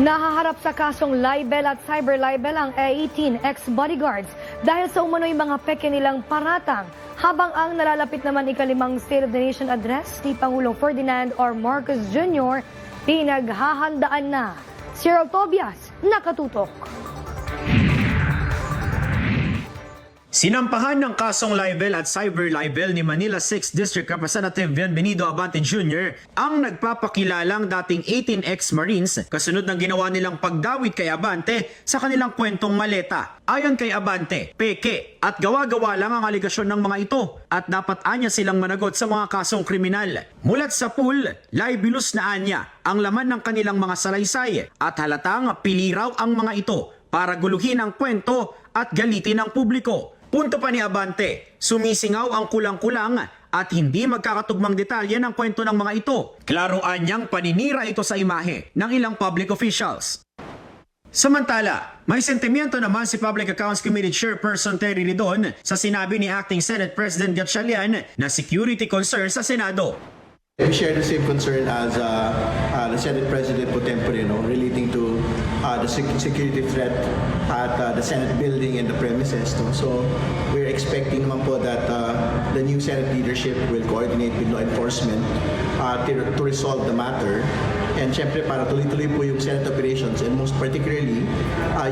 Nahaharap sa kasong libel at cyber libel ang 18 ex-bodyguards dahil sa umano'y mga peke nilang paratang habang ang nalalapit naman ikalimang State of the Nation address ni Pangulong Ferdinand R. Marcos Jr. pinaghahandaan na. Cyril Tobias, nakatutok. Sinampahan ng kasong libel at cyber libel ni Manila 6th District Representative Bienvenido Abante Jr. ang nagpapakilalang dating 18 ex-Marines kasunod ng ginawa nilang pagdawit kay Abante sa kanilang kwentong maleta. Ayon kay Abante, peke at gawa-gawa lang ang aligasyon ng mga ito at dapat anya silang managot sa mga kasong kriminal. Mulat sa pool, libelous na anya ang laman ng kanilang mga salaysay at halatang pili raw ang mga ito para guluhin ang kwento at galitin ang publiko. Punto pa ni Abante, sumisingaw ang kulang-kulang at hindi magkakatugmang detalye ng kwento ng mga ito. Klaroan niyang paninira ito sa imahe ng ilang public officials. Samantala, may sentimiento naman si Public Accounts Committee Chairperson Terry Ridon sa sinabi ni Acting Senate President Gatchalian na security concern sa Senado. We share the same concern as the Senate President pro tempore, relating to the security threat at the Senate building and the premises. So we're expecting naman po that the new Senate leadership will coordinate with law enforcement to resolve the matter. And syempre para tuloy-tuloy po yung Senate operations and most particularly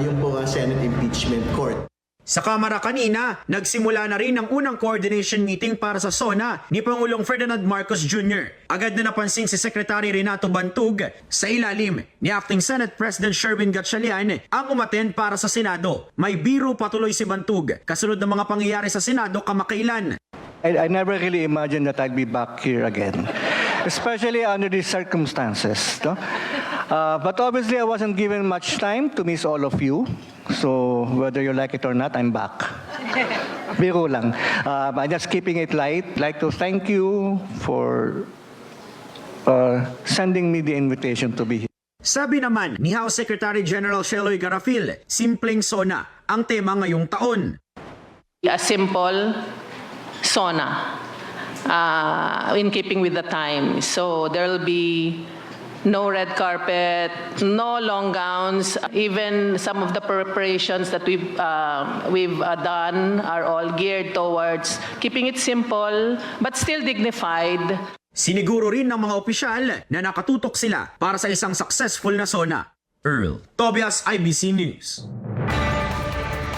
yung po Senate impeachment court. Sa Kamara kanina, nagsimula na rin ang unang coordination meeting para sa SONA ni Pangulong Ferdinand Marcos Jr. Agad na napansin si Secretary Renato Bantug sa ilalim ni Acting Senate President Sherwin Gatchalian ang umattend para sa Senado. May biro patuloy si Bantug kasunod ng mga pangyayari sa Senado kamakailan. I never really imagined that I'd be back here again, especially under these circumstances. No? But obviously, I wasn't given much time to miss all of you. So whether you like it or not, I'm back. Biro lang. I'm just keeping it light. I'd like to thank you for sending me the invitation to be here. Sabi naman ni House Secretary General Sheloy Garafil, simpleng SONA ang tema ngayong taon. A simple SONA in keeping with the time. So there will be no red carpet, no long gowns. Even some of the preparations that we've done are all geared towards keeping it simple but still dignified. Siniguro rin ng mga opisyal na nakatutok sila para sa isang successful na SONA. Earl Tobias, IBC News.